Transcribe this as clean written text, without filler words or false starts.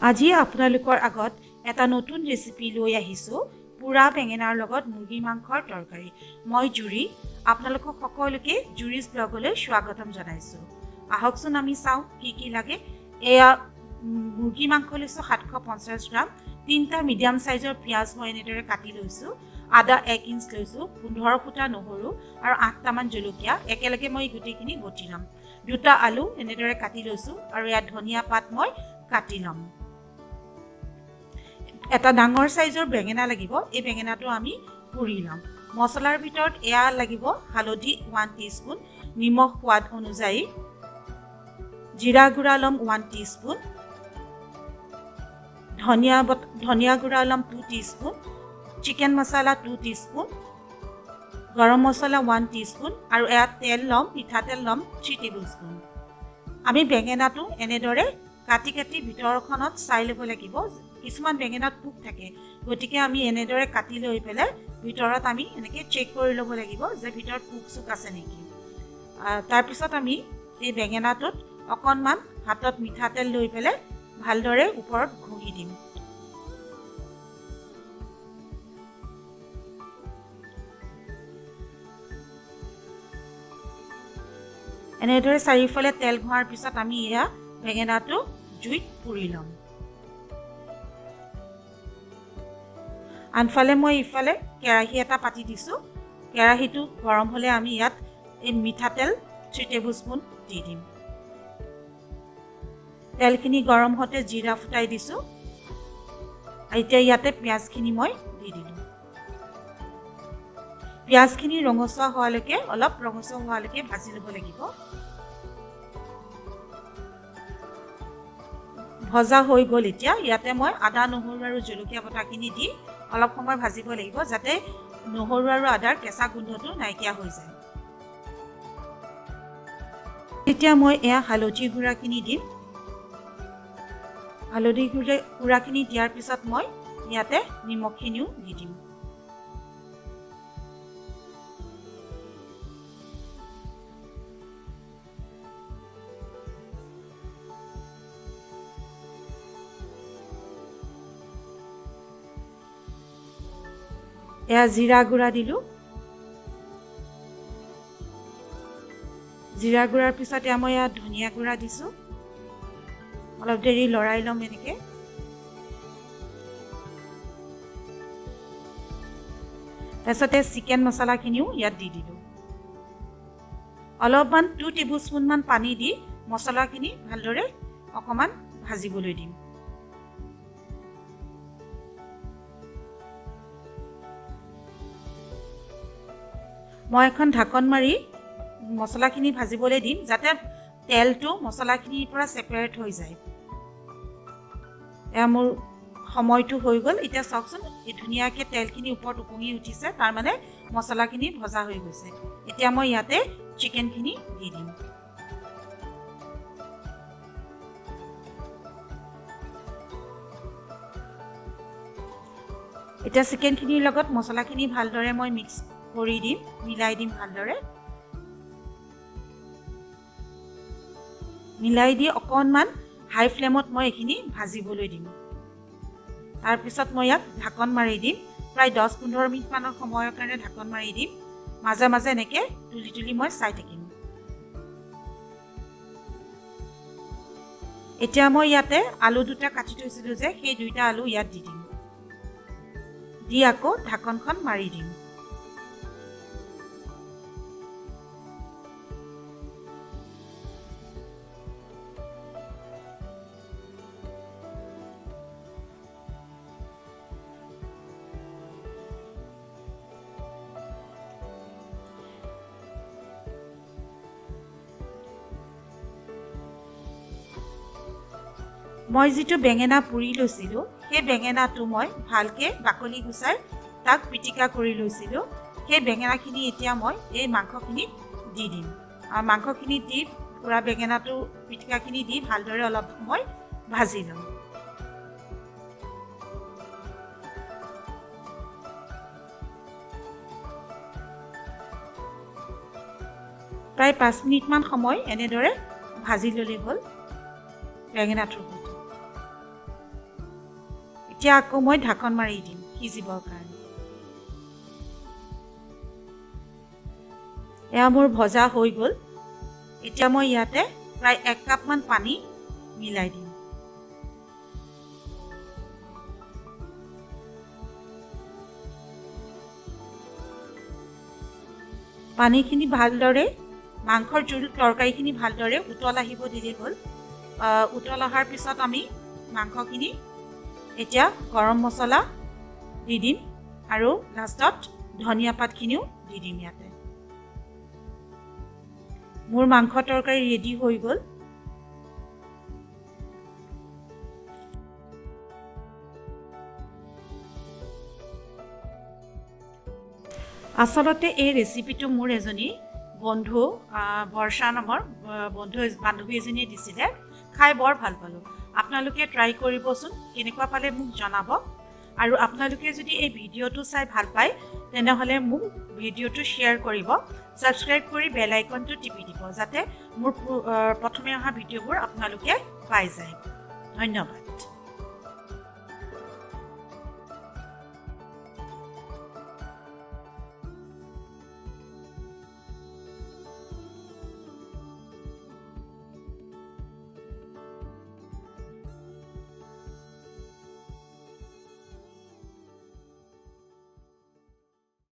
আজি আপোনালোকৰ আগত এটা নতুন ৰেচিপি লৈ আহিছোঁ পুৰা বেঙেনাৰ লগত মুৰ্গী মাংসৰ তৰকাৰী। মই জুৰি, আপোনালোকক সকলোকে জুৰিজ ব্লগলৈ স্বাগতম জনাইছোঁ। আহকচোন আমি চাওঁ কি লাগে। এয়া মুৰ্গী মাংস লৈছোঁ 750 গ্ৰাম, 3টা মিডিয়াম সাইজৰ পিঁয়াজ মই এনেদৰে কাটি লৈছোঁ, আদা 1 ইঞ্চ লৈছোঁ, 15 ফুটা নহৰু আৰু 8টামান জলকীয়া একেলগে মই গোটেইখিনি বটি ল'ম। 2টা আলু এনেদৰে কাটি লৈছোঁ আৰু ইয়াত ধনিয়া পাত মই কাটি ল'ম। এটা ডাঙৰ সাইজৰ বেঙেনা লাগিব, এই বেঙেনাটো আমি পুৰি ল'ম। মছলাৰ ভিতৰত এয়া লাগিব হালধি 1 টিস্পুন, নিমখ সোৱাদ অনুযায়ী, জিৰা গুড়া ল'ম 1 টিস্পুন, ধনিয়া গুড়া ল'ম 2 টিস্পুন, চিকেন মছলা 2 টিস্পুন, গৰম মছলা 1 টিস্পুন আৰু এয়া তেল ল'ম, মিঠাতেল ল'ম 3 টেবুলস্পুন। আমি বেঙেনাটো এনেদৰে কাটি ভিতৰখনত চাই ল'ব লাগিব। কিছুমান বেঙেনাত পোক থাকে, গতিকে আমি এনেদৰে কাটি লৈ পেলাই ভিতৰত আমি এনেকৈ চেক কৰি ল'ব লাগিব যে ভিতৰত পোক চোক আছে নেকি। তাৰপিছত আমি এই বেঙেনাটোত অকণমান হাতত মিঠাতেল লৈ পেলাই ভালদৰে ওপৰত ঘঁহি দিম। এনেদৰে চাৰিওফালে তেল ঘঁহাৰ পিছত আমি এয়া বেঙেনাটো জুইত পুৰি ল'ম। আনফালে মই ইফালে কেৰাহী এটা পাতি দিছোঁ। কেৰাহীটো গৰম হ'লে আমি ইয়াত এই মিঠাতেল 3 টেবুলস্পুন দি দিম। তেলখিনি গৰম হওঁতে জিৰা ফুটাই দিছোঁ। এতিয়া ইয়াতে পিঁয়াজখিনি মই দি দিলোঁ। পিঁয়াজখিনি ৰঙচুৱা হোৱালৈকে অলপ ৰঙচুৱা হোৱালৈকে ভাজি ল'ব লাগিব। ভজা হৈ গ'ল। এতিয়া ইয়াতে মই আদা নহৰু আৰু জলকীয়া বটাখিনি দি অলপ সময় ভাজিব লাগিব, যাতে নহৰু আৰু আদাৰ কেঁচা গোন্ধটো নাইকিয়া হৈ যায়। এতিয়া মই এয়া হালধি গুড়াখিনি দিম। হালধি গুড়াখিনি দিয়াৰ পিছত মই ইয়াতে নিমখখিনিও দি দিম। এয়া জিৰা গুড়া দিলোঁ। জিৰা গুড়াৰ পিছত এয়া মই ইয়াত ধনিয়া গুড়া দিছোঁ। অলপ দেৰি লৰাই ল'ম এনেকৈ। তাৰপিছতে চিকেন মছলাখিনিও ইয়াত দি দিলোঁ। অলপমান 2 টেবুলস্পুনমান পানী দি মছলাখিনি ভালদৰে অকণমান ভাজিবলৈ দিম। মই এখন ঢাকন মাৰি মছলাখিনি ভাজিবলৈ দিম, যাতে তেলটো মছলাখিনিৰ পৰা ছেপাৰেট হৈ যায়। এয়া মোৰ সময়টো হৈ গ'ল। এতিয়া চাওকচোন, এই ধুনীয়াকৈ তেলখিনি ওপৰত উপঙি উঠিছে, তাৰমানে মছলাখিনি ভজা হৈ গৈছে। এতিয়া মই ইয়াতে চিকেনখিনি দি দিম। এতিয়া চিকেনখিনিৰ লগত মছলাখিনি ভালদৰে মই মিক্স কৰি দিম, মিলাই দিম ভালদৰে। মিলাই দি অকণমান হাই ফ্লেমত মই এইখিনি ভাজিবলৈ দিম। তাৰপিছত মই ইয়াক ঢাকন মাৰি দিম। প্ৰায় 10-15 মিনিটমানৰ সময়ৰ কাৰণে ঢাকন মাৰি দিম। মাজে মাজে এনেকৈ তুলি মই চাই থাকিম। এতিয়া মই ইয়াতে আলু 2টা কাটি থৈছিলোঁ যে, সেই 2টা আলু ইয়াত দি দিম। দি আকৌ ঢাকনখন মাৰি দিম। মই যিটো বেঙেনা পুৰি লৈছিলোঁ, সেই বেঙেনাটো মই ভালকৈ বাকলি গুচাই তাক পিটিকা কৰি লৈছিলোঁ। সেই বেঙেনাখিনি এতিয়া মই এই মাংসখিনিত দি দিম। আৰু মাংসখিনি দি পুৰা বেঙেনাটো পিটিকাখিনি দি ভালদৰে অলপ সময় ভাজি ল'ম। প্ৰায় 5 মিনিটমান সময় এনেদৰে ভাজি ল'লেই হ'ল বেঙেনাটোৰ সৈতে। এতিয়া আকৌ মই ঢাকন মাৰি দিম সিজিবৰ কাৰণে। এয়া মোৰ ভজা হৈ গ'ল। এতিয়া মই ইয়াতে প্ৰায় 1 কাপমান পানী মিলাই দিম। পানীখিনি ভালদৰে মাংসৰ জোল তৰকাৰীখিনি ভালদৰে উতল আহিব দিলে হ'ল। উতল অহাৰ পিছত আমি মাংসখিনি এতিয়া গৰম মছলা দি দিম আৰু লাষ্টত ধনিয়া পাতখিনিও দি দিম ইয়াতে। মোৰ মাংস তৰকাৰী ৰেডি হৈ গ'ল। আচলতে এই ৰেচিপিটো মোৰ এজনী বন্ধু বৰ্ষা নামৰ বান্ধৱী এজনীয়ে দিছিলে। খাই বৰ ভাল পালোঁ। আপোনালোকে ট্ৰাই কৰিবচোন, কেনেকুৱা পালে মোক জনাব। আৰু আপোনালোকে যদি এই ভিডিঅ'টো চাই ভাল পায় তেনেহ'লে মোক ভিডিঅ'টো শ্বেয়াৰ কৰিব, ছাবস্ক্ৰাইব কৰি বেল আইকনটো টিপি দিব, যাতে মোৰ প্ৰথমে অহা ভিডিঅ'বোৰ আপোনালোকে পাই যায়। ধন্যবাদ।